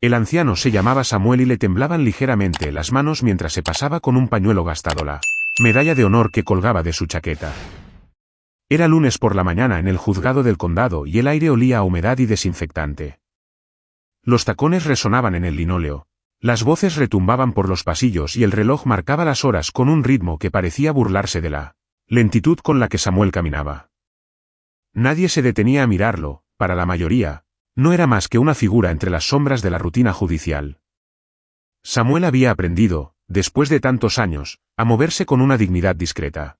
El anciano se llamaba Samuel y le temblaban ligeramente las manos mientras se pasaba con un pañuelo gastado la medalla de honor que colgaba de su chaqueta. Era lunes por la mañana en el juzgado del condado y el aire olía a humedad y desinfectante. Los tacones resonaban en el linóleo, las voces retumbaban por los pasillos y el reloj marcaba las horas con un ritmo que parecía burlarse de la lentitud con la que Samuel caminaba. Nadie se detenía a mirarlo, para la mayoría, no era más que una figura entre las sombras de la rutina judicial. Samuel había aprendido, después de tantos años, a moverse con una dignidad discreta.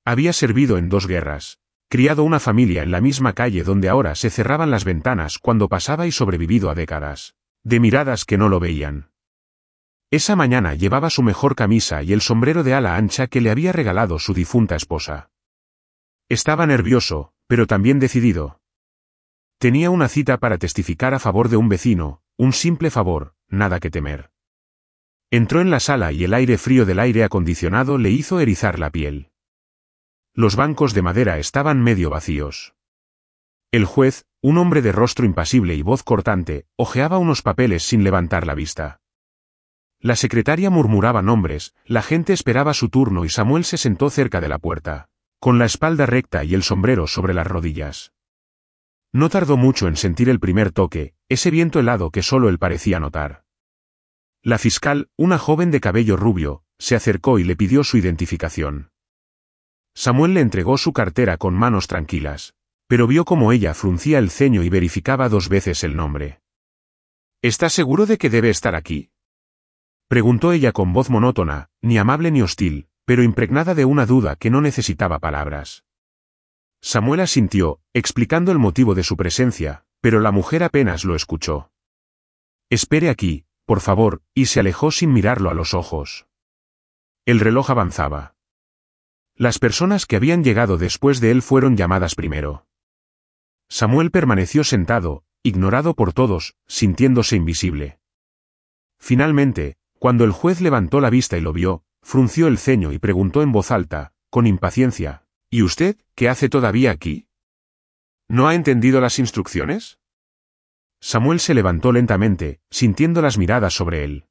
Había servido en 2 guerras, criado una familia en la misma calle donde ahora se cerraban las ventanas cuando pasaba y sobrevivido a décadas de miradas que no lo veían. Esa mañana llevaba su mejor camisa y el sombrero de ala ancha que le había regalado su difunta esposa. Estaba nervioso, pero también decidido. Tenía una cita para testificar a favor de un vecino, un simple favor, nada que temer. Entró en la sala y el aire frío del aire acondicionado le hizo erizar la piel. Los bancos de madera estaban medio vacíos. El juez, un hombre de rostro impasible y voz cortante, hojeaba unos papeles sin levantar la vista. La secretaria murmuraba nombres, la gente esperaba su turno y Samuel se sentó cerca de la puerta, con la espalda recta y el sombrero sobre las rodillas. No tardó mucho en sentir el primer toque, ese viento helado que solo él parecía notar. La fiscal, una joven de cabello rubio, se acercó y le pidió su identificación. Samuel le entregó su cartera con manos tranquilas, pero vio cómo ella fruncía el ceño y verificaba 2 veces el nombre. ¿Estás seguro de que debe estar aquí?, preguntó ella con voz monótona, ni amable ni hostil, pero impregnada de una duda que no necesitaba palabras. Samuel asintió, explicando el motivo de su presencia, pero la mujer apenas lo escuchó. «Espere aquí, por favor», y se alejó sin mirarlo a los ojos. El reloj avanzaba. Las personas que habían llegado después de él fueron llamadas primero. Samuel permaneció sentado, ignorado por todos, sintiéndose invisible. Finalmente, cuando el juez levantó la vista y lo vio, frunció el ceño y preguntó en voz alta, con impaciencia: «¿Y usted, qué hace todavía aquí? ¿No ha entendido las instrucciones?». Samuel se levantó lentamente, sintiendo las miradas sobre él.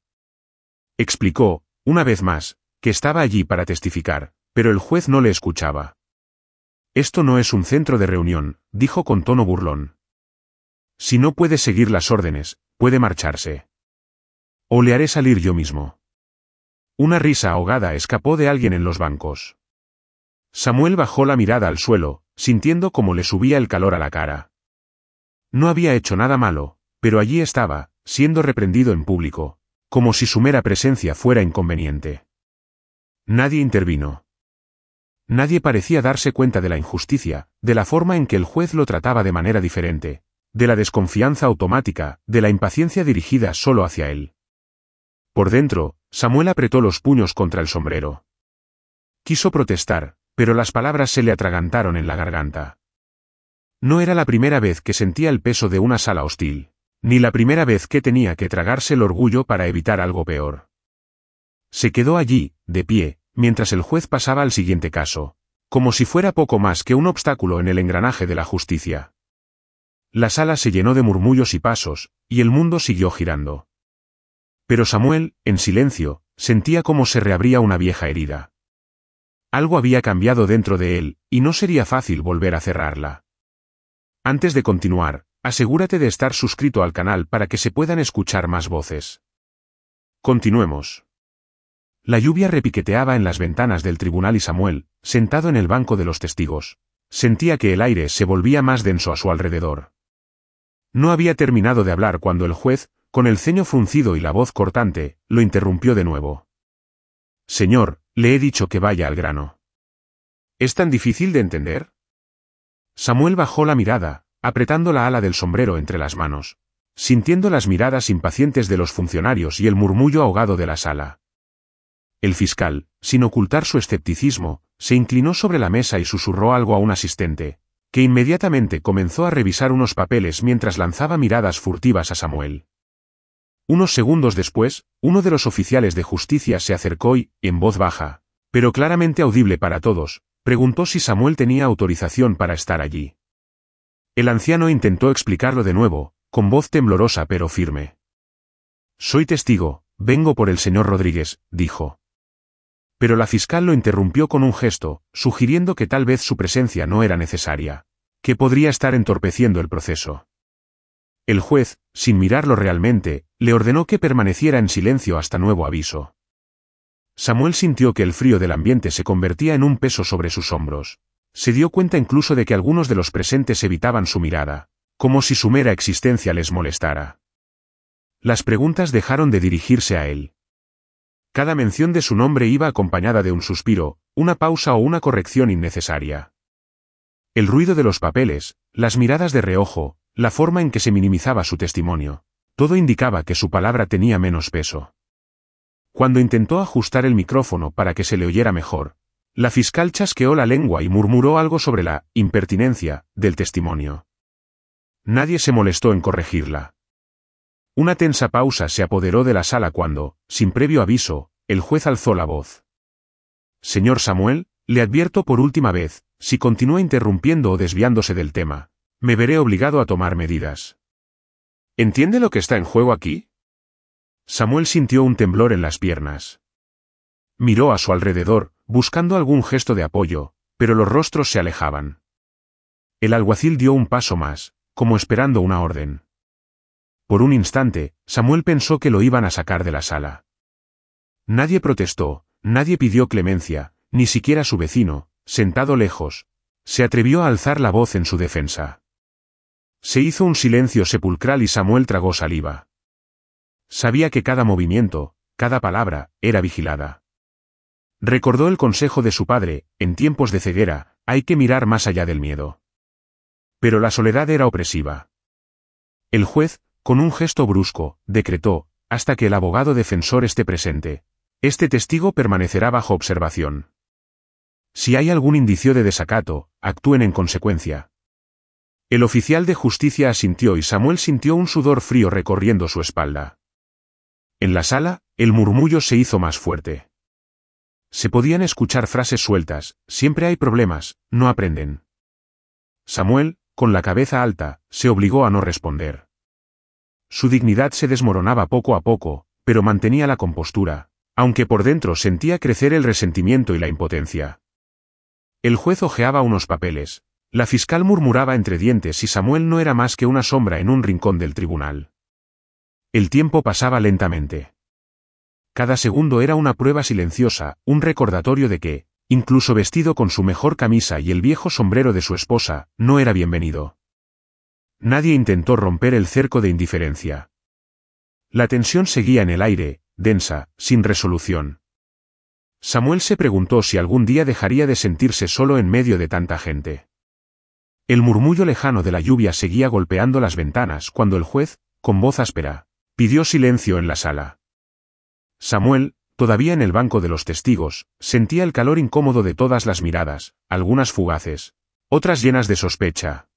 Explicó, una vez más, que estaba allí para testificar, pero el juez no le escuchaba. «Esto no es un centro de reunión», dijo con tono burlón. «Si no puede seguir las órdenes, puede marcharse. O le haré salir yo mismo». Una risa ahogada escapó de alguien en los bancos. Samuel bajó la mirada al suelo, sintiendo cómo le subía el calor a la cara. No había hecho nada malo, pero allí estaba, siendo reprendido en público, como si su mera presencia fuera inconveniente. Nadie intervino. Nadie parecía darse cuenta de la injusticia, de la forma en que el juez lo trataba de manera diferente, de la desconfianza automática, de la impaciencia dirigida solo hacia él. Por dentro, Samuel apretó los puños contra el sombrero. Quiso protestar, pero las palabras se le atragantaron en la garganta. No era la primera vez que sentía el peso de una sala hostil, ni la primera vez que tenía que tragarse el orgullo para evitar algo peor. Se quedó allí, de pie, mientras el juez pasaba al siguiente caso, como si fuera poco más que un obstáculo en el engranaje de la justicia. La sala se llenó de murmullos y pasos, y el mundo siguió girando. Pero Samuel, en silencio, sentía cómo se reabría una vieja herida. Algo había cambiado dentro de él, y no sería fácil volver a cerrarla. Antes de continuar, asegúrate de estar suscrito al canal para que se puedan escuchar más voces. Continuemos. La lluvia repiqueteaba en las ventanas del tribunal y Samuel, sentado en el banco de los testigos, sentía que el aire se volvía más denso a su alrededor. No había terminado de hablar cuando el juez, con el ceño fruncido y la voz cortante, lo interrumpió de nuevo. «Señor, le he dicho que vaya al grano». «¿Es tan difícil de entender?». Samuel bajó la mirada, apretando la ala del sombrero entre las manos, sintiendo las miradas impacientes de los funcionarios y el murmullo ahogado de la sala. El fiscal, sin ocultar su escepticismo, se inclinó sobre la mesa y susurró algo a un asistente, que inmediatamente comenzó a revisar unos papeles mientras lanzaba miradas furtivas a Samuel. Unos segundos después, uno de los oficiales de justicia se acercó y, en voz baja, pero claramente audible para todos, preguntó si Samuel tenía autorización para estar allí. El anciano intentó explicarlo de nuevo, con voz temblorosa pero firme. Soy testigo, vengo por el señor Rodríguez, dijo. Pero la fiscal lo interrumpió con un gesto, sugiriendo que tal vez su presencia no era necesaria, que podría estar entorpeciendo el proceso. El juez, sin mirarlo realmente, le ordenó que permaneciera en silencio hasta nuevo aviso. Samuel sintió que el frío del ambiente se convertía en un peso sobre sus hombros. Se dio cuenta incluso de que algunos de los presentes evitaban su mirada, como si su mera existencia les molestara. Las preguntas dejaron de dirigirse a él. Cada mención de su nombre iba acompañada de un suspiro, una pausa o una corrección innecesaria. El ruido de los papeles, las miradas de reojo, la forma en que se minimizaba su testimonio, todo indicaba que su palabra tenía menos peso. Cuando intentó ajustar el micrófono para que se le oyera mejor, la fiscal chasqueó la lengua y murmuró algo sobre la impertinencia del testimonio. Nadie se molestó en corregirla. Una tensa pausa se apoderó de la sala cuando, sin previo aviso, el juez alzó la voz. Señor Samuel, le advierto por última vez, si continúa interrumpiendo o desviándose del tema, me veré obligado a tomar medidas. ¿Entiende lo que está en juego aquí? Samuel sintió un temblor en las piernas. Miró a su alrededor, buscando algún gesto de apoyo, pero los rostros se alejaban. El alguacil dio un paso más, como esperando una orden. Por un instante, Samuel pensó que lo iban a sacar de la sala. Nadie protestó, nadie pidió clemencia, ni siquiera su vecino, sentado lejos, se atrevió a alzar la voz en su defensa. Se hizo un silencio sepulcral y Samuel tragó saliva. Sabía que cada movimiento, cada palabra, era vigilada. Recordó el consejo de su padre, en tiempos de ceguera, hay que mirar más allá del miedo. Pero la soledad era opresiva. El juez, con un gesto brusco, decretó, hasta que el abogado defensor esté presente, este testigo permanecerá bajo observación. Si hay algún indicio de desacato, actúen en consecuencia. El oficial de justicia asintió y Samuel sintió un sudor frío recorriendo su espalda. En la sala, el murmullo se hizo más fuerte. Se podían escuchar frases sueltas, siempre hay problemas, no aprenden. Samuel, con la cabeza alta, se obligó a no responder. Su dignidad se desmoronaba poco a poco, pero mantenía la compostura, aunque por dentro sentía crecer el resentimiento y la impotencia. El juez hojeaba unos papeles. La fiscal murmuraba entre dientes y Samuel no era más que una sombra en un rincón del tribunal. El tiempo pasaba lentamente. Cada segundo era una prueba silenciosa, un recordatorio de que, incluso vestido con su mejor camisa y el viejo sombrero de su esposa, no era bienvenido. Nadie intentó romper el cerco de indiferencia. La tensión seguía en el aire, densa, sin resolución. Samuel se preguntó si algún día dejaría de sentirse solo en medio de tanta gente. El murmullo lejano de la lluvia seguía golpeando las ventanas cuando el juez, con voz áspera, pidió silencio en la sala. Samuel, todavía en el banco de los testigos, sentía el calor incómodo de todas las miradas, algunas fugaces, otras llenas de sospecha.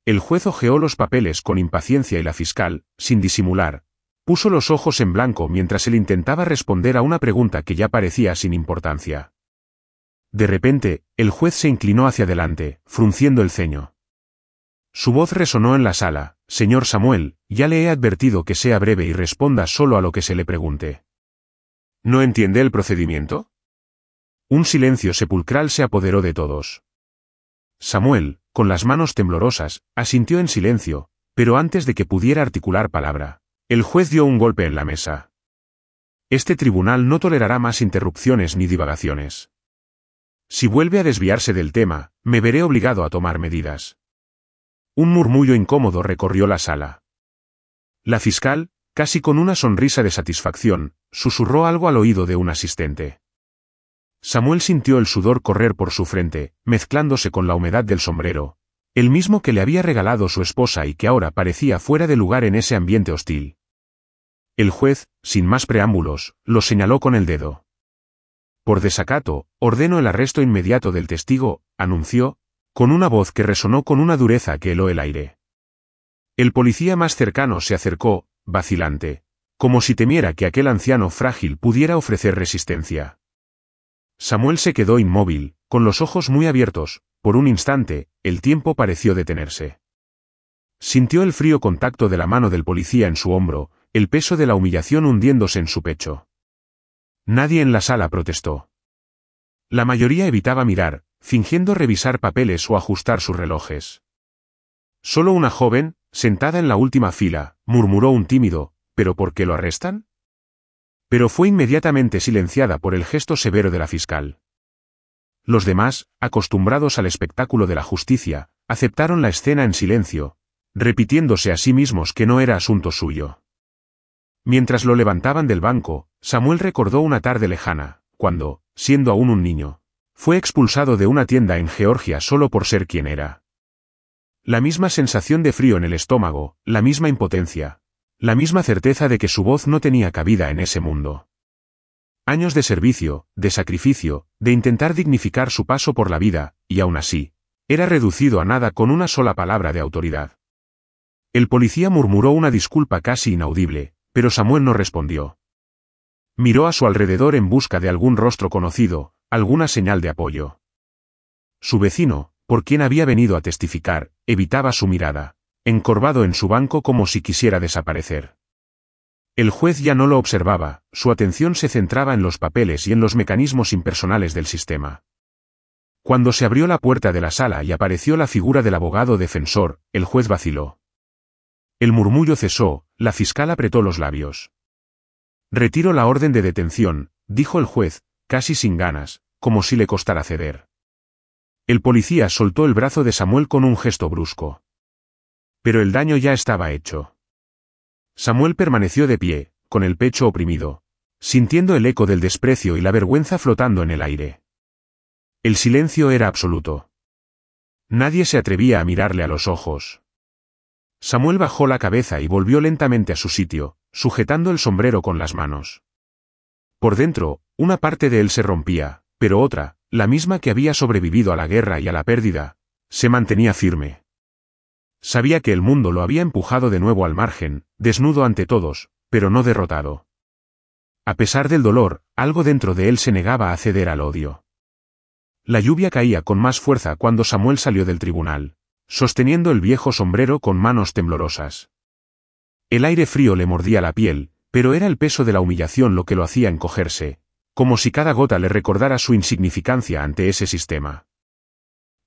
El juez hojeó los papeles con impaciencia y la fiscal, sin disimular, puso los ojos en blanco mientras él intentaba responder a una pregunta que ya parecía sin importancia. De repente, el juez se inclinó hacia adelante, frunciendo el ceño. Su voz resonó en la sala, «Señor Samuel, ya le he advertido que sea breve y responda solo a lo que se le pregunte». ¿No entiende el procedimiento? Un silencio sepulcral se apoderó de todos. Samuel, con las manos temblorosas, asintió en silencio, pero antes de que pudiera articular palabra, el juez dio un golpe en la mesa. Este tribunal no tolerará más interrupciones ni divagaciones. Si vuelve a desviarse del tema, me veré obligado a tomar medidas. Un murmullo incómodo recorrió la sala. La fiscal, casi con una sonrisa de satisfacción, susurró algo al oído de un asistente. Samuel sintió el sudor correr por su frente, mezclándose con la humedad del sombrero, el mismo que le había regalado su esposa y que ahora parecía fuera de lugar en ese ambiente hostil. El juez, sin más preámbulos, lo señaló con el dedo. Por desacato, ordeno el arresto inmediato del testigo, anunció, con una voz que resonó con una dureza que heló el aire. El policía más cercano se acercó, vacilante, como si temiera que aquel anciano frágil pudiera ofrecer resistencia. Samuel se quedó inmóvil, con los ojos muy abiertos, por un instante, el tiempo pareció detenerse. Sintió el frío contacto de la mano del policía en su hombro, el peso de la humillación hundiéndose en su pecho. Nadie en la sala protestó. La mayoría evitaba mirar, fingiendo revisar papeles o ajustar sus relojes. Solo una joven, sentada en la última fila, murmuró un tímido, ¿pero por qué lo arrestan? Pero fue inmediatamente silenciada por el gesto severo de la fiscal. Los demás, acostumbrados al espectáculo de la justicia, aceptaron la escena en silencio, repitiéndose a sí mismos que no era asunto suyo. Mientras lo levantaban del banco, Samuel recordó una tarde lejana, cuando, siendo aún un niño, fue expulsado de una tienda en Georgia solo por ser quien era. La misma sensación de frío en el estómago, la misma impotencia, la misma certeza de que su voz no tenía cabida en ese mundo. Años de servicio, de sacrificio, de intentar dignificar su paso por la vida, y aún así, era reducido a nada con una sola palabra de autoridad. El policía murmuró una disculpa casi inaudible, pero Samuel no respondió. Miró a su alrededor en busca de algún rostro conocido, alguna señal de apoyo. Su vecino, por quien había venido a testificar, evitaba su mirada, encorvado en su banco como si quisiera desaparecer. El juez ya no lo observaba, su atención se centraba en los papeles y en los mecanismos impersonales del sistema. Cuando se abrió la puerta de la sala y apareció la figura del abogado defensor, el juez vaciló. El murmullo cesó, la fiscal apretó los labios. Retiro la orden de detención, dijo el juez, casi sin ganas, como si le costara ceder. El policía soltó el brazo de Samuel con un gesto brusco. Pero el daño ya estaba hecho. Samuel permaneció de pie, con el pecho oprimido, sintiendo el eco del desprecio y la vergüenza flotando en el aire. El silencio era absoluto. Nadie se atrevía a mirarle a los ojos. Samuel bajó la cabeza y volvió lentamente a su sitio, sujetando el sombrero con las manos. Por dentro, una parte de él se rompía, pero otra, la misma que había sobrevivido a la guerra y a la pérdida, se mantenía firme. Sabía que el mundo lo había empujado de nuevo al margen, desnudo ante todos, pero no derrotado. A pesar del dolor, algo dentro de él se negaba a ceder al odio. La lluvia caía con más fuerza cuando Samuel salió del tribunal, sosteniendo el viejo sombrero con manos temblorosas. El aire frío le mordía la piel, pero era el peso de la humillación lo que lo hacía encogerse, como si cada gota le recordara su insignificancia ante ese sistema.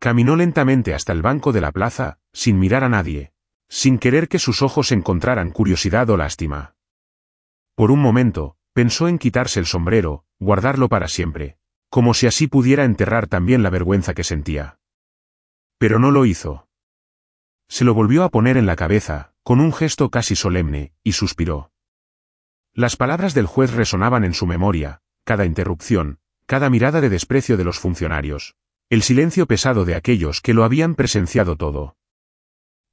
Caminó lentamente hasta el banco de la plaza, sin mirar a nadie, sin querer que sus ojos encontraran curiosidad o lástima. Por un momento, pensó en quitarse el sombrero, guardarlo para siempre, como si así pudiera enterrar también la vergüenza que sentía. Pero no lo hizo. Se lo volvió a poner en la cabeza, con un gesto casi solemne, y suspiró. Las palabras del juez resonaban en su memoria, cada interrupción, cada mirada de desprecio de los funcionarios, el silencio pesado de aquellos que lo habían presenciado todo.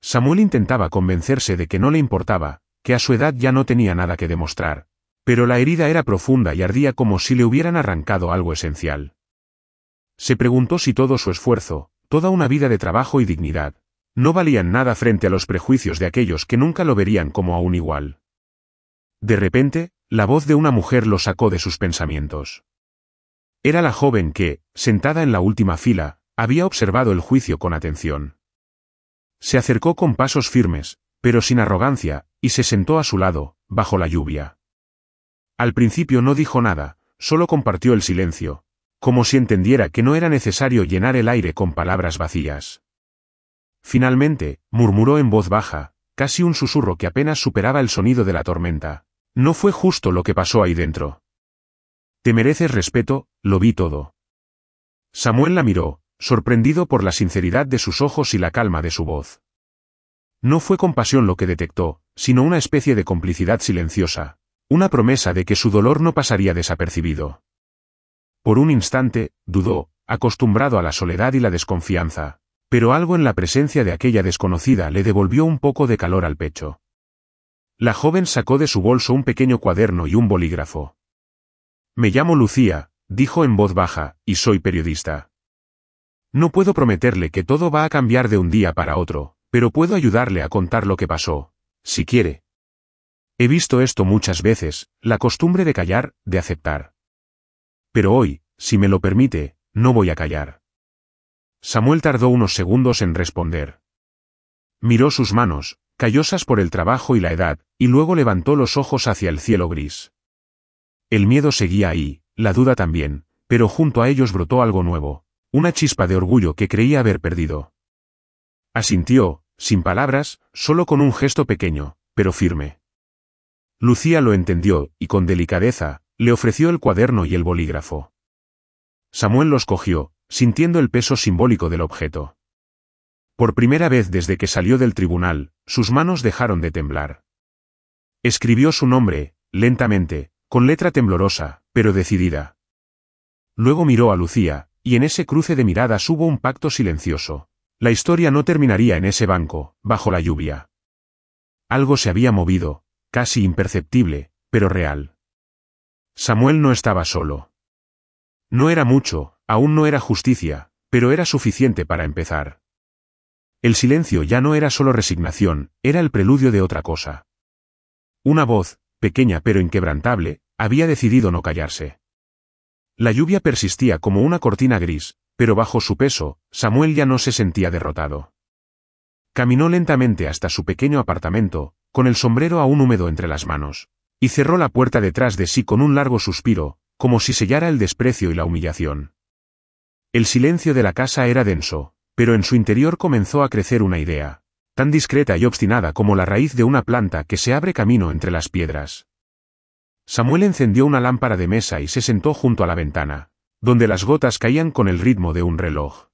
Samuel intentaba convencerse de que no le importaba, que a su edad ya no tenía nada que demostrar, pero la herida era profunda y ardía como si le hubieran arrancado algo esencial. Se preguntó si todo su esfuerzo, toda una vida de trabajo y dignidad, no valían nada frente a los prejuicios de aquellos que nunca lo verían como a un igual. De repente, la voz de una mujer lo sacó de sus pensamientos. Era la joven que, sentada en la última fila, había observado el juicio con atención. Se acercó con pasos firmes, pero sin arrogancia, y se sentó a su lado, bajo la lluvia. Al principio no dijo nada, solo compartió el silencio, como si entendiera que no era necesario llenar el aire con palabras vacías. Finalmente, murmuró en voz baja, casi un susurro que apenas superaba el sonido de la tormenta. No fue justo lo que pasó ahí dentro. Te mereces respeto, lo vi todo. Samuel la miró, sorprendido por la sinceridad de sus ojos y la calma de su voz. No fue compasión lo que detectó, sino una especie de complicidad silenciosa, una promesa de que su dolor no pasaría desapercibido. Por un instante, dudó, acostumbrado a la soledad y la desconfianza, pero algo en la presencia de aquella desconocida le devolvió un poco de calor al pecho. La joven sacó de su bolso un pequeño cuaderno y un bolígrafo. Me llamo Lucía, dijo en voz baja, y soy periodista. No puedo prometerle que todo va a cambiar de un día para otro, pero puedo ayudarle a contar lo que pasó, si quiere. He visto esto muchas veces, la costumbre de callar, de aceptar. Pero hoy, si me lo permite, no voy a callar. Samuel tardó unos segundos en responder. Miró sus manos, callosas por el trabajo y la edad, y luego levantó los ojos hacia el cielo gris. El miedo seguía ahí, la duda también, pero junto a ellos brotó algo nuevo, una chispa de orgullo que creía haber perdido. Asintió, sin palabras, solo con un gesto pequeño, pero firme. Lucía lo entendió, y con delicadeza, le ofreció el cuaderno y el bolígrafo. Samuel los cogió, sintiendo el peso simbólico del objeto. Por primera vez desde que salió del tribunal, sus manos dejaron de temblar. Escribió su nombre, lentamente, con letra temblorosa, pero decidida. Luego miró a Lucía, y en ese cruce de miradas hubo un pacto silencioso. La historia no terminaría en ese banco, bajo la lluvia. Algo se había movido, casi imperceptible, pero real. Samuel no estaba solo. No era mucho, aún no era justicia, pero era suficiente para empezar. El silencio ya no era solo resignación, era el preludio de otra cosa. Una voz, pequeña pero inquebrantable, había decidido no callarse. La lluvia persistía como una cortina gris, pero bajo su peso, Samuel ya no se sentía derrotado. Caminó lentamente hasta su pequeño apartamento, con el sombrero aún húmedo entre las manos, y cerró la puerta detrás de sí con un largo suspiro, como si sellara el desprecio y la humillación. El silencio de la casa era denso, pero en su interior comenzó a crecer una idea, tan discreta y obstinada como la raíz de una planta que se abre camino entre las piedras. Samuel encendió una lámpara de mesa y se sentó junto a la ventana, donde las gotas caían con el ritmo de un reloj.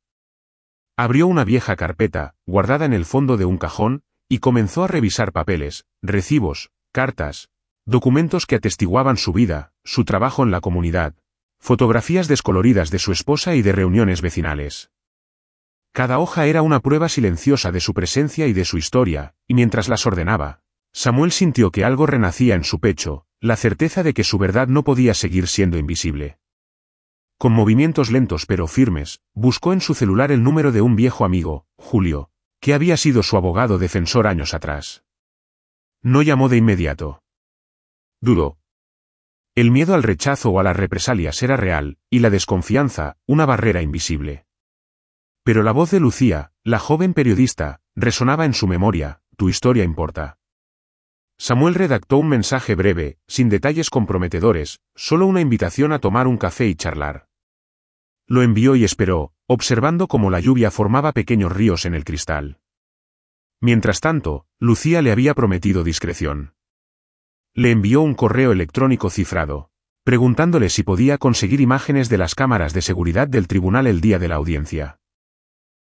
Abrió una vieja carpeta, guardada en el fondo de un cajón, y comenzó a revisar papeles, recibos, cartas, documentos que atestiguaban su vida, su trabajo en la comunidad, fotografías descoloridas de su esposa y de reuniones vecinales. Cada hoja era una prueba silenciosa de su presencia y de su historia, y mientras las ordenaba, Samuel sintió que algo renacía en su pecho, la certeza de que su verdad no podía seguir siendo invisible. Con movimientos lentos pero firmes, buscó en su celular el número de un viejo amigo, Julio, que había sido su abogado defensor años atrás. No llamó de inmediato. Dudó. El miedo al rechazo o a las represalias era real, y la desconfianza, una barrera invisible. Pero la voz de Lucía, la joven periodista, resonaba en su memoria: tu historia importa. Samuel redactó un mensaje breve, sin detalles comprometedores, solo una invitación a tomar un café y charlar. Lo envió y esperó, observando cómo la lluvia formaba pequeños ríos en el cristal. Mientras tanto, Lucía le había prometido discreción. Le envió un correo electrónico cifrado, preguntándole si podía conseguir imágenes de las cámaras de seguridad del tribunal el día de la audiencia.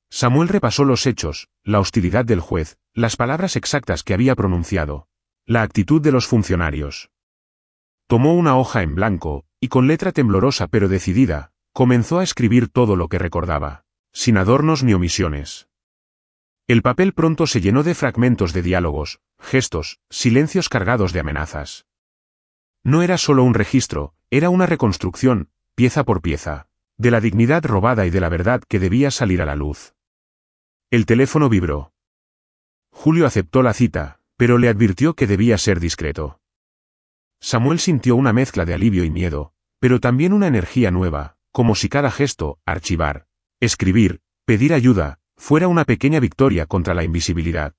Samuel repasó los hechos, la hostilidad del juez, las palabras exactas que había pronunciado, la actitud de los funcionarios. Tomó una hoja en blanco, y con letra temblorosa pero decidida, comenzó a escribir todo lo que recordaba, sin adornos ni omisiones. El papel pronto se llenó de fragmentos de diálogos, gestos, silencios cargados de amenazas. No era solo un registro, era una reconstrucción, pieza por pieza, de la dignidad robada y de la verdad que debía salir a la luz. El teléfono vibró. Julio aceptó la cita, pero le advirtió que debía ser discreto. Samuel sintió una mezcla de alivio y miedo, pero también una energía nueva, como si cada gesto, archivar, escribir, pedir ayuda, fuera una pequeña victoria contra la invisibilidad.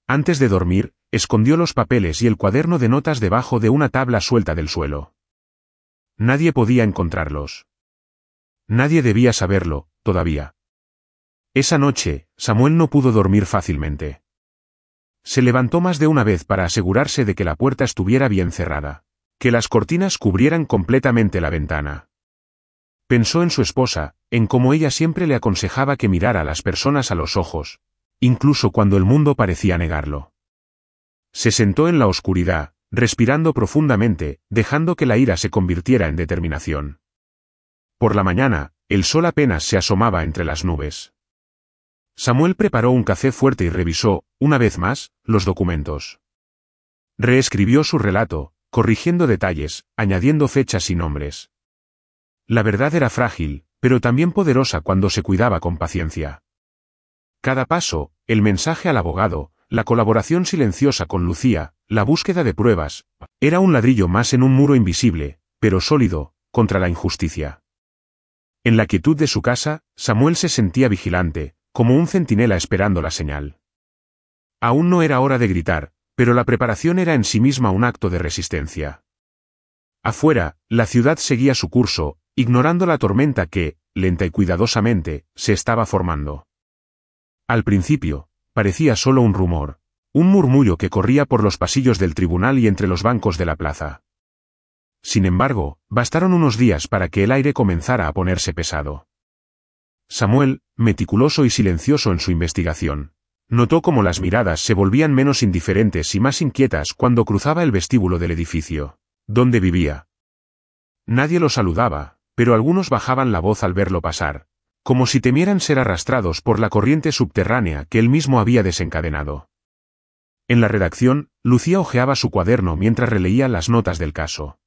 Antes de dormir, escondió los papeles y el cuaderno de notas debajo de una tabla suelta del suelo. Nadie podía encontrarlos. Nadie debía saberlo, todavía. Esa noche, Samuel no pudo dormir fácilmente. Se levantó más de una vez para asegurarse de que la puerta estuviera bien cerrada, que las cortinas cubrieran completamente la ventana. Pensó en su esposa, en cómo ella siempre le aconsejaba que mirara a las personas a los ojos, incluso cuando el mundo parecía negarlo. Se sentó en la oscuridad, respirando profundamente, dejando que la ira se convirtiera en determinación. Por la mañana, el sol apenas se asomaba entre las nubes. Samuel preparó un café fuerte y revisó, una vez más, los documentos. Reescribió su relato, corrigiendo detalles, añadiendo fechas y nombres. La verdad era frágil, pero también poderosa cuando se cuidaba con paciencia. Cada paso, el mensaje al abogado, la colaboración silenciosa con Lucía, la búsqueda de pruebas, era un ladrillo más en un muro invisible, pero sólido, contra la injusticia. En la quietud de su casa, Samuel se sentía vigilante, como un centinela esperando la señal. Aún no era hora de gritar, pero la preparación era en sí misma un acto de resistencia. Afuera, la ciudad seguía su curso, ignorando la tormenta que, lenta y cuidadosamente, se estaba formando. Al principio, parecía solo un rumor, un murmullo que corría por los pasillos del tribunal y entre los bancos de la plaza. Sin embargo, bastaron unos días para que el aire comenzara a ponerse pesado. Samuel, meticuloso y silencioso en su investigación, notó cómo las miradas se volvían menos indiferentes y más inquietas cuando cruzaba el vestíbulo del edificio, donde vivía. Nadie lo saludaba, pero algunos bajaban la voz al verlo pasar, como si temieran ser arrastrados por la corriente subterránea que él mismo había desencadenado. En la redacción, Lucía hojeaba su cuaderno mientras releía las notas del caso.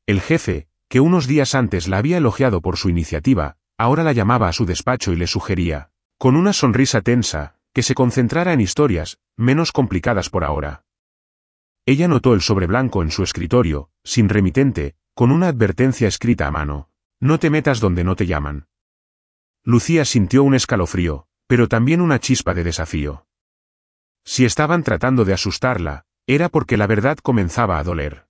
El jefe, que unos días antes la había elogiado por su iniciativa, ahora la llamaba a su despacho y le sugería, con una sonrisa tensa, que se concentrara en historias, menos complicadas por ahora. Ella notó el sobre blanco en su escritorio, sin remitente, con una advertencia escrita a mano: no te metas donde no te llaman. Lucía sintió un escalofrío, pero también una chispa de desafío. Si estaban tratando de asustarla, era porque la verdad comenzaba a doler.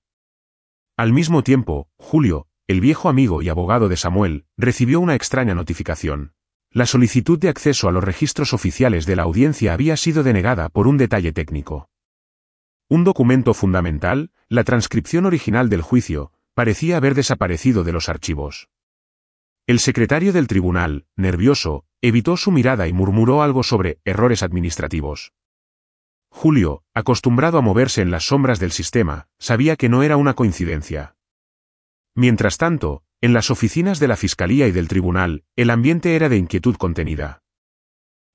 Al mismo tiempo, Julio, el viejo amigo y abogado de Samuel, recibió una extraña notificación. La solicitud de acceso a los registros oficiales de la audiencia había sido denegada por un detalle técnico. Un documento fundamental, la transcripción original del juicio, parecía haber desaparecido de los archivos. El secretario del tribunal, nervioso, evitó su mirada y murmuró algo sobre errores administrativos. Julio, acostumbrado a moverse en las sombras del sistema, sabía que no era una coincidencia. Mientras tanto, en las oficinas de la Fiscalía y del tribunal, el ambiente era de inquietud contenida.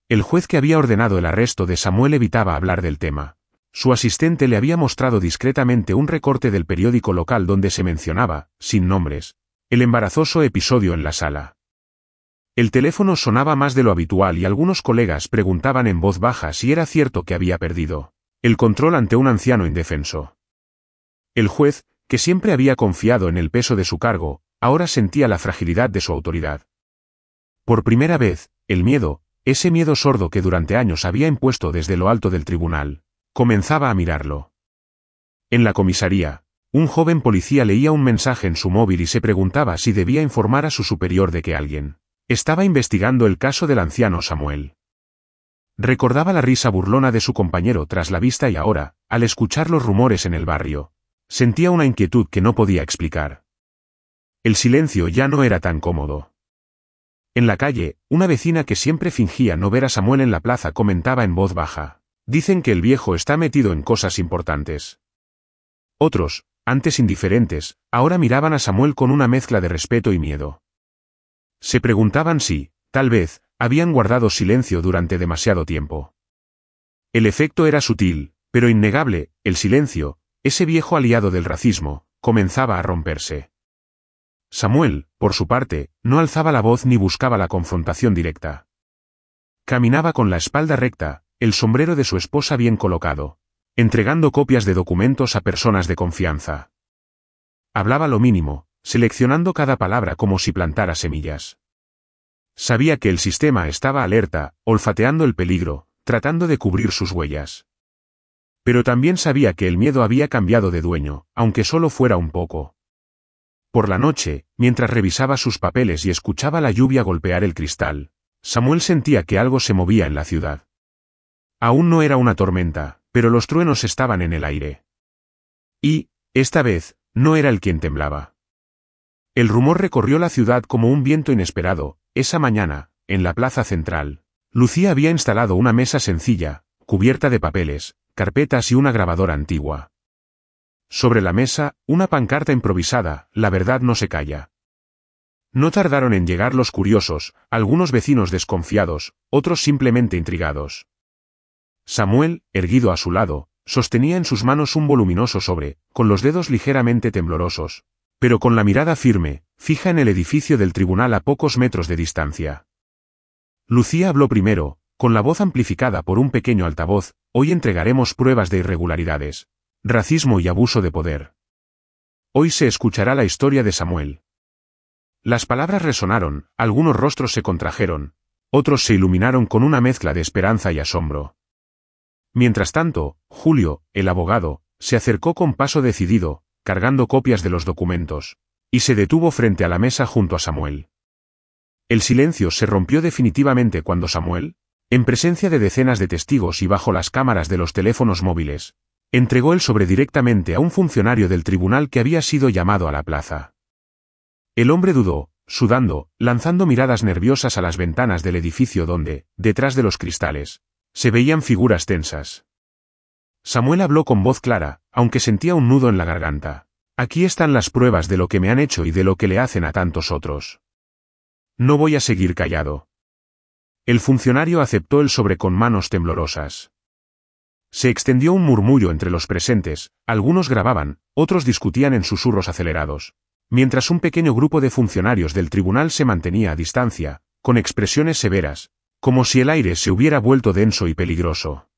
El juez que había ordenado el arresto de Samuel evitaba hablar del tema. Su asistente le había mostrado discretamente un recorte del periódico local donde se mencionaba, sin nombres, el embarazoso episodio en la sala. El teléfono sonaba más de lo habitual y algunos colegas preguntaban en voz baja si era cierto que había perdido el control ante un anciano indefenso. El juez, que siempre había confiado en el peso de su cargo, ahora sentía la fragilidad de su autoridad. Por primera vez, el miedo, ese miedo sordo que durante años había impuesto desde lo alto del tribunal, comenzaba a mirarlo. En la comisaría, un joven policía leía un mensaje en su móvil y se preguntaba si debía informar a su superior de que alguien estaba investigando el caso del anciano Samuel. Recordaba la risa burlona de su compañero tras la vista y ahora, al escuchar los rumores en el barrio, sentía una inquietud que no podía explicar. El silencio ya no era tan cómodo. En la calle, una vecina que siempre fingía no ver a Samuel en la plaza comentaba en voz baja: dicen que el viejo está metido en cosas importantes. Otros, antes indiferentes, ahora miraban a Samuel con una mezcla de respeto y miedo. Se preguntaban si, tal vez, habían guardado silencio durante demasiado tiempo. El efecto era sutil, pero innegable: el silencio, ese viejo aliado del racismo, comenzaba a romperse. Samuel, por su parte, no alzaba la voz ni buscaba la confrontación directa. Caminaba con la espalda recta, el sombrero de su esposa bien colocado, entregando copias de documentos a personas de confianza. Hablaba lo mínimo, seleccionando cada palabra como si plantara semillas. Sabía que el sistema estaba alerta, olfateando el peligro, tratando de cubrir sus huellas. Pero también sabía que el miedo había cambiado de dueño, aunque solo fuera un poco. Por la noche, mientras revisaba sus papeles y escuchaba la lluvia golpear el cristal, Samuel sentía que algo se movía en la ciudad. Aún no era una tormenta, pero los truenos estaban en el aire. Y, esta vez, no era él quien temblaba. El rumor recorrió la ciudad como un viento inesperado. Esa mañana, en la plaza central, Lucía había instalado una mesa sencilla, cubierta de papeles, carpetas y una grabadora antigua. Sobre la mesa, una pancarta improvisada: la verdad no se calla. No tardaron en llegar los curiosos, algunos vecinos desconfiados, otros simplemente intrigados. Samuel, erguido a su lado, sostenía en sus manos un voluminoso sobre, con los dedos ligeramente temblorosos, pero con la mirada firme, fija en el edificio del tribunal a pocos metros de distancia. Lucía habló primero, con la voz amplificada por un pequeño altavoz: hoy entregaremos pruebas de irregularidades, racismo y abuso de poder. Hoy se escuchará la historia de Samuel. Las palabras resonaron, algunos rostros se contrajeron, otros se iluminaron con una mezcla de esperanza y asombro. Mientras tanto, Julio, el abogado, se acercó con paso decidido, cargando copias de los documentos, y se detuvo frente a la mesa junto a Samuel. El silencio se rompió definitivamente cuando Samuel, en presencia de decenas de testigos y bajo las cámaras de los teléfonos móviles, entregó el sobre directamente a un funcionario del tribunal que había sido llamado a la plaza. El hombre dudó, sudando, lanzando miradas nerviosas a las ventanas del edificio donde, detrás de los cristales, se veían figuras tensas. Samuel habló con voz clara, aunque sentía un nudo en la garganta. Aquí están las pruebas de lo que me han hecho y de lo que le hacen a tantos otros. No voy a seguir callado. El funcionario aceptó el sobre con manos temblorosas. Se extendió un murmullo entre los presentes, algunos grababan, otros discutían en susurros acelerados, mientras un pequeño grupo de funcionarios del tribunal se mantenía a distancia, con expresiones severas, como si el aire se hubiera vuelto denso y peligroso.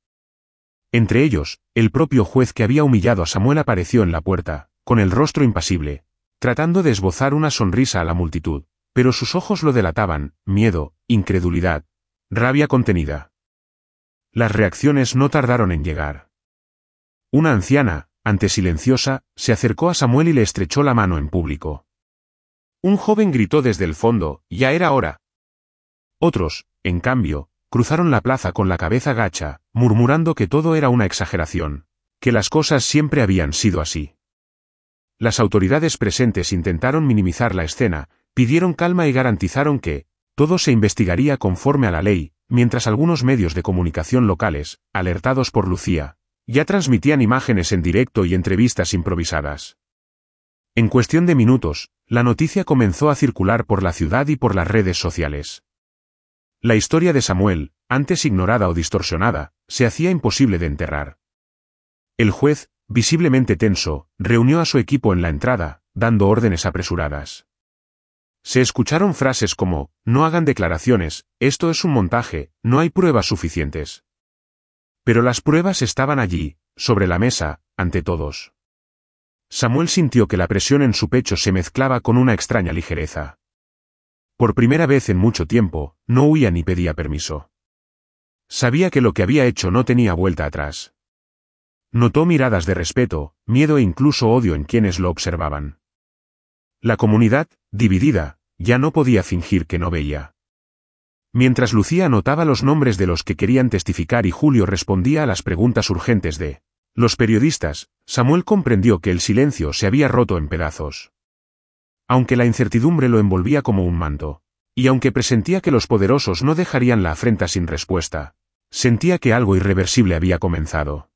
Entre ellos, el propio juez que había humillado a Samuel apareció en la puerta, con el rostro impasible, tratando de esbozar una sonrisa a la multitud, pero sus ojos lo delataban, miedo, incredulidad, rabia contenida. Las reacciones no tardaron en llegar. Una anciana, antes silenciosa, se acercó a Samuel y le estrechó la mano en público. Un joven gritó desde el fondo, «Ya era hora». Otros, en cambio, cruzaron la plaza con la cabeza gacha, murmurando que todo era una exageración, que las cosas siempre habían sido así. Las autoridades presentes intentaron minimizar la escena, pidieron calma y garantizaron que todo se investigaría conforme a la ley, mientras algunos medios de comunicación locales, alertados por Lucía, ya transmitían imágenes en directo y entrevistas improvisadas. En cuestión de minutos, la noticia comenzó a circular por la ciudad y por las redes sociales. La historia de Samuel, antes ignorada o distorsionada, se hacía imposible de enterrar. El juez, visiblemente tenso, reunió a su equipo en la entrada, dando órdenes apresuradas. Se escucharon frases como, «No hagan declaraciones, esto es un montaje, no hay pruebas suficientes». Pero las pruebas estaban allí, sobre la mesa, ante todos. Samuel sintió que la presión en su pecho se mezclaba con una extraña ligereza. Por primera vez en mucho tiempo, no huía ni pedía permiso. Sabía que lo que había hecho no tenía vuelta atrás. Notó miradas de respeto, miedo e incluso odio en quienes lo observaban. La comunidad, dividida, ya no podía fingir que no veía. Mientras Lucía anotaba los nombres de los que querían testificar y Julio respondía a las preguntas urgentes de los periodistas, Samuel comprendió que el silencio se había roto en pedazos. Aunque la incertidumbre lo envolvía como un manto, y aunque presentía que los poderosos no dejarían la afrenta sin respuesta, sentía que algo irreversible había comenzado.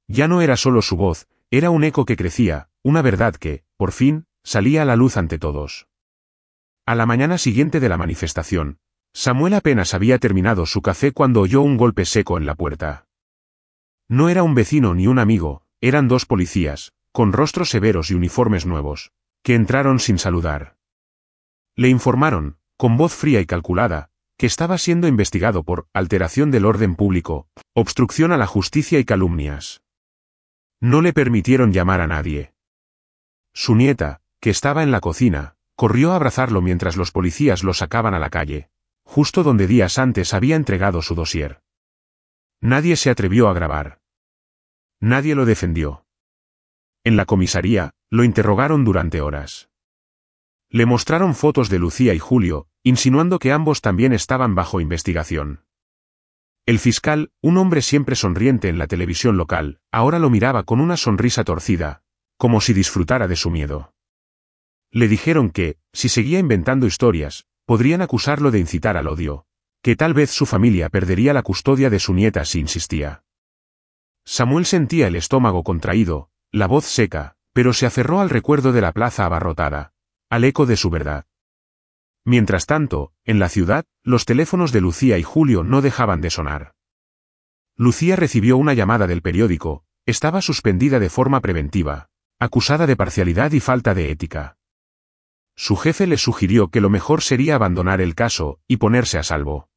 Ya no era solo su voz, era un eco que crecía, una verdad que, por fin, salía a la luz ante todos. A la mañana siguiente de la manifestación, Samuel apenas había terminado su café cuando oyó un golpe seco en la puerta. No era un vecino ni un amigo, eran dos policías, con rostros severos y uniformes nuevos, que entraron sin saludar. Le informaron, con voz fría y calculada, que estaba siendo investigado por alteración del orden público, obstrucción a la justicia y calumnias. No le permitieron llamar a nadie. Su nieta, que estaba en la cocina, corrió a abrazarlo mientras los policías lo sacaban a la calle, justo donde días antes había entregado su dossier. Nadie se atrevió a grabar. Nadie lo defendió. En la comisaría, lo interrogaron durante horas. Le mostraron fotos de Lucía y Julio, insinuando que ambos también estaban bajo investigación. El fiscal, un hombre siempre sonriente en la televisión local, ahora lo miraba con una sonrisa torcida, como si disfrutara de su miedo. Le dijeron que, si seguía inventando historias, podrían acusarlo de incitar al odio, que tal vez su familia perdería la custodia de su nieta si insistía. Samuel sentía el estómago contraído, la voz seca, pero se aferró al recuerdo de la plaza abarrotada, al eco de su verdad. Mientras tanto, en la ciudad, los teléfonos de Lucía y Julio no dejaban de sonar. Lucía recibió una llamada del periódico, estaba suspendida de forma preventiva, acusada de parcialidad y falta de ética. Su jefe le sugirió que lo mejor sería abandonar el caso y ponerse a salvo.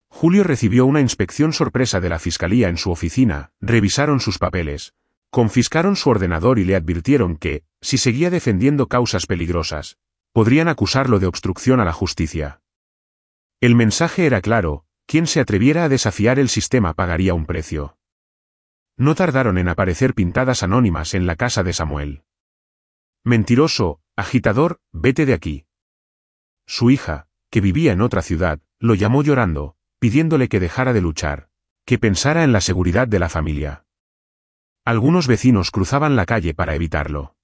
Julio recibió una inspección sorpresa de la fiscalía en su oficina, revisaron sus papeles, confiscaron su ordenador y le advirtieron que, si seguía defendiendo causas peligrosas, podrían acusarlo de obstrucción a la justicia. El mensaje era claro, quien se atreviera a desafiar el sistema pagaría un precio. No tardaron en aparecer pintadas anónimas en la casa de Samuel. Mentiroso, agitador, vete de aquí. Su hija, que vivía en otra ciudad, lo llamó llorando, pidiéndole que dejara de luchar, que pensara en la seguridad de la familia. Algunos vecinos cruzaban la calle para evitarlo.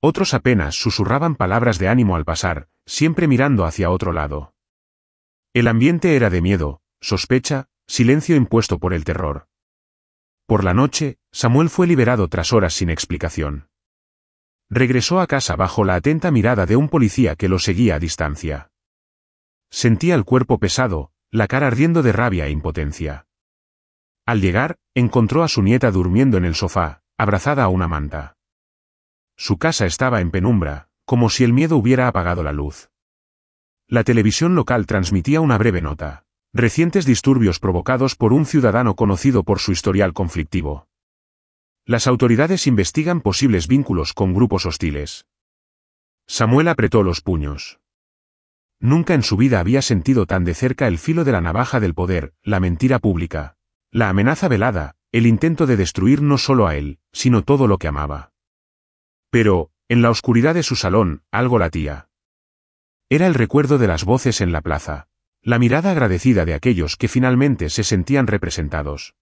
Otros apenas susurraban palabras de ánimo al pasar, siempre mirando hacia otro lado. El ambiente era de miedo, sospecha, silencio impuesto por el terror. Por la noche, Samuel fue liberado tras horas sin explicación. Regresó a casa bajo la atenta mirada de un policía que lo seguía a distancia. Sentía el cuerpo pesado, la cara ardiendo de rabia e impotencia. Al llegar, encontró a su nieta durmiendo en el sofá, abrazada a una manta. Su casa estaba en penumbra, como si el miedo hubiera apagado la luz. La televisión local transmitía una breve nota: recientes disturbios provocados por un ciudadano conocido por su historial conflictivo. Las autoridades investigan posibles vínculos con grupos hostiles. Samuel apretó los puños. Nunca en su vida había sentido tan de cerca el filo de la navaja del poder, la mentira pública, la amenaza velada, el intento de destruir no solo a él, sino todo lo que amaba. Pero, en la oscuridad de su salón, algo latía. Era el recuerdo de las voces en la plaza, la mirada agradecida de aquellos que finalmente se sentían representados.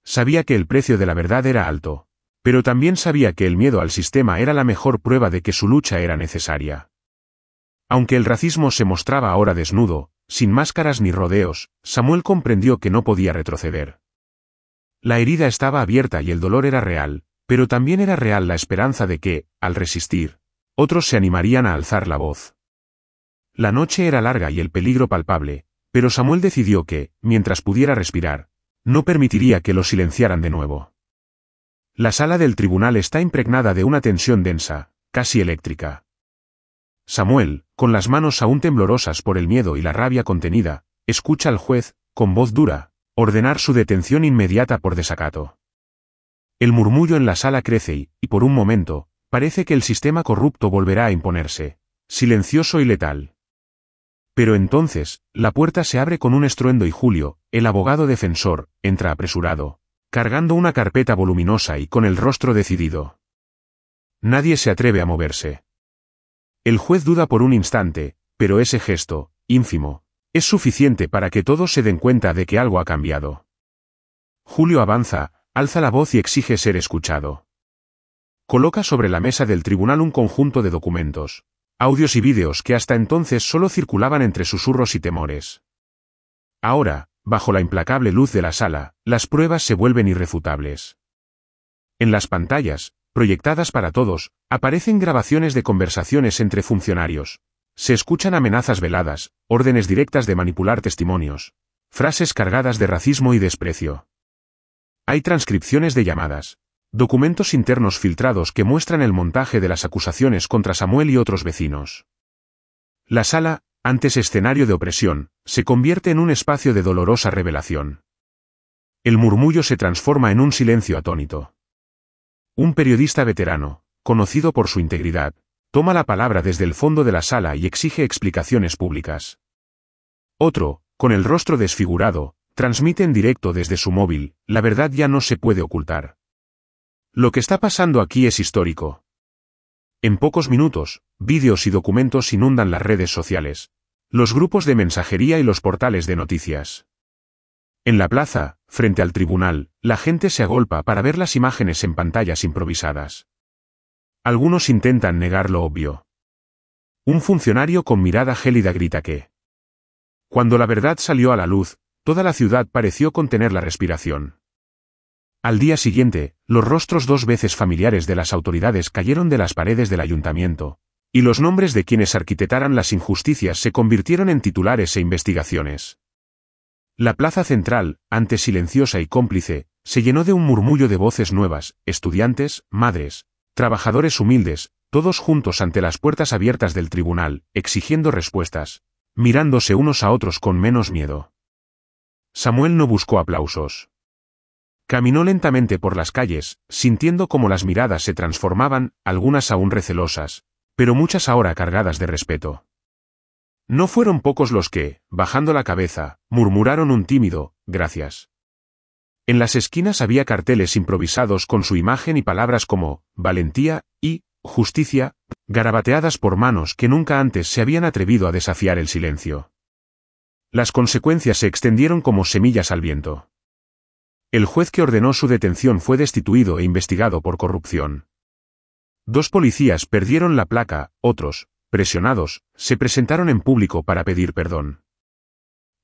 Sabía que el precio de la verdad era alto, pero también sabía que el miedo al sistema era la mejor prueba de que su lucha era necesaria. Aunque el racismo se mostraba ahora desnudo, sin máscaras ni rodeos, Samuel comprendió que no podía retroceder. La herida estaba abierta y el dolor era real, pero también era real la esperanza de que, al resistir, otros se animarían a alzar la voz. La noche era larga y el peligro palpable, pero Samuel decidió que, mientras pudiera respirar, no permitiría que lo silenciaran de nuevo. La sala del tribunal está impregnada de una tensión densa, casi eléctrica. Samuel, con las manos aún temblorosas por el miedo y la rabia contenida, escucha al juez, con voz dura, ordenar su detención inmediata por desacato. El murmullo en la sala crece y, por un momento, parece que el sistema corrupto volverá a imponerse, silencioso y letal. Pero entonces, la puerta se abre con un estruendo y Julio, el abogado defensor, entra apresurado, cargando una carpeta voluminosa y con el rostro decidido. Nadie se atreve a moverse. El juez duda por un instante, pero ese gesto, ínfimo, es suficiente para que todos se den cuenta de que algo ha cambiado. Julio avanza, alza la voz y exige ser escuchado. Coloca sobre la mesa del tribunal un conjunto de documentos, audios y vídeos que hasta entonces solo circulaban entre susurros y temores. Ahora, bajo la implacable luz de la sala, las pruebas se vuelven irrefutables. En las pantallas, proyectadas para todos, aparecen grabaciones de conversaciones entre funcionarios. Se escuchan amenazas veladas, órdenes directas de manipular testimonios, frases cargadas de racismo y desprecio. Hay transcripciones de llamadas, documentos internos filtrados que muestran el montaje de las acusaciones contra Samuel y otros vecinos. La sala, antes escenario de opresión, se convierte en un espacio de dolorosa revelación. El murmullo se transforma en un silencio atónito. Un periodista veterano, conocido por su integridad, toma la palabra desde el fondo de la sala y exige explicaciones públicas. Otro, con el rostro desfigurado, transmite en directo desde su móvil: la verdad ya no se puede ocultar. Lo que está pasando aquí es histórico. En pocos minutos, vídeos y documentos inundan las redes sociales, los grupos de mensajería y los portales de noticias. En la plaza, frente al tribunal, la gente se agolpa para ver las imágenes en pantallas improvisadas. Algunos intentan negar lo obvio. Un funcionario con mirada gélida grita que, cuando la verdad salió a la luz, toda la ciudad pareció contener la respiración. Al día siguiente, los rostros dos veces familiares de las autoridades cayeron de las paredes del ayuntamiento, y los nombres de quienes arquitectaran las injusticias se convirtieron en titulares e investigaciones. La plaza central, antes silenciosa y cómplice, se llenó de un murmullo de voces nuevas: estudiantes, madres, trabajadores humildes, todos juntos ante las puertas abiertas del tribunal, exigiendo respuestas, mirándose unos a otros con menos miedo. Samuel no buscó aplausos. Caminó lentamente por las calles, sintiendo cómo las miradas se transformaban, algunas aún recelosas, pero muchas ahora cargadas de respeto. No fueron pocos los que, bajando la cabeza, murmuraron un tímido, gracias. En las esquinas había carteles improvisados con su imagen y palabras como, valentía, y, justicia, garabateadas por manos que nunca antes se habían atrevido a desafiar el silencio. Las consecuencias se extendieron como semillas al viento. El juez que ordenó su detención fue destituido e investigado por corrupción. 2 policías perdieron la placa, otros, presionados, se presentaron en público para pedir perdón.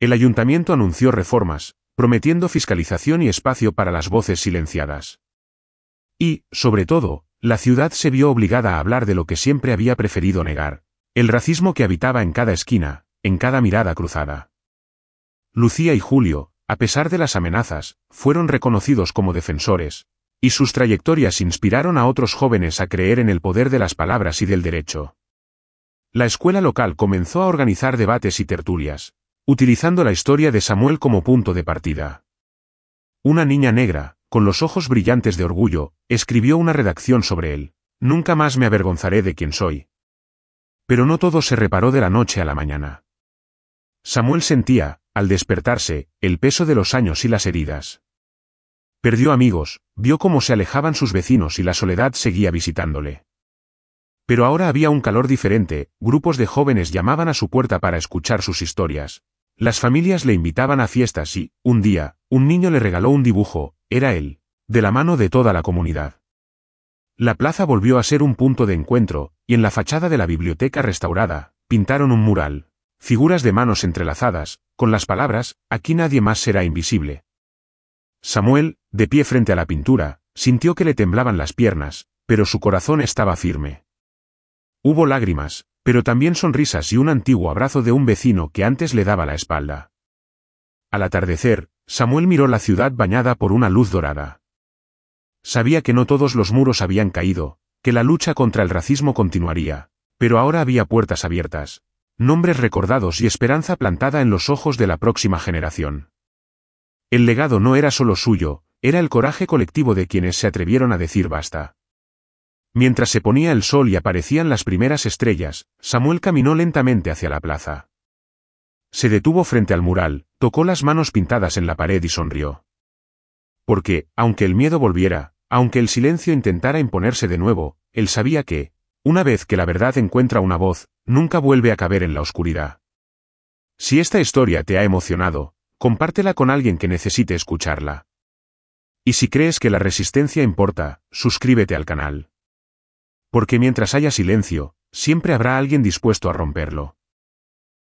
El ayuntamiento anunció reformas, prometiendo fiscalización y espacio para las voces silenciadas. Y, sobre todo, la ciudad se vio obligada a hablar de lo que siempre había preferido negar, el racismo que habitaba en cada esquina, en cada mirada cruzada. Lucía y Julio, a pesar de las amenazas, fueron reconocidos como defensores, y sus trayectorias inspiraron a otros jóvenes a creer en el poder de las palabras y del derecho. La escuela local comenzó a organizar debates y tertulias, utilizando la historia de Samuel como punto de partida. Una niña negra, con los ojos brillantes de orgullo, escribió una redacción sobre él. Nunca más me avergonzaré de quién soy. Pero no todo se reparó de la noche a la mañana. Samuel sentía, al despertarse, el peso de los años y las heridas. Perdió amigos, vio cómo se alejaban sus vecinos y la soledad seguía visitándole. Pero ahora había un calor diferente, grupos de jóvenes llamaban a su puerta para escuchar sus historias. Las familias le invitaban a fiestas y, un día, un niño le regaló un dibujo, era él, de la mano de toda la comunidad. La plaza volvió a ser un punto de encuentro, y en la fachada de la biblioteca restaurada, pintaron un mural, figuras de manos entrelazadas, con las palabras, aquí nadie más será invisible. Samuel, de pie frente a la pintura, sintió que le temblaban las piernas, pero su corazón estaba firme. Hubo lágrimas, pero también sonrisas y un antiguo abrazo de un vecino que antes le daba la espalda. Al atardecer, Samuel miró la ciudad bañada por una luz dorada. Sabía que no todos los muros habían caído, que la lucha contra el racismo continuaría, pero ahora había puertas abiertas, nombres recordados y esperanza plantada en los ojos de la próxima generación. El legado no era solo suyo, era el coraje colectivo de quienes se atrevieron a decir basta. Mientras se ponía el sol y aparecían las primeras estrellas, Samuel caminó lentamente hacia la plaza. Se detuvo frente al mural, tocó las manos pintadas en la pared y sonrió. Porque, aunque el miedo volviera, aunque el silencio intentara imponerse de nuevo, él sabía que, una vez que la verdad encuentra una voz, nunca vuelve a caber en la oscuridad. Si esta historia te ha emocionado, compártela con alguien que necesite escucharla. Y si crees que la resistencia importa, suscríbete al canal. Porque mientras haya silencio, siempre habrá alguien dispuesto a romperlo.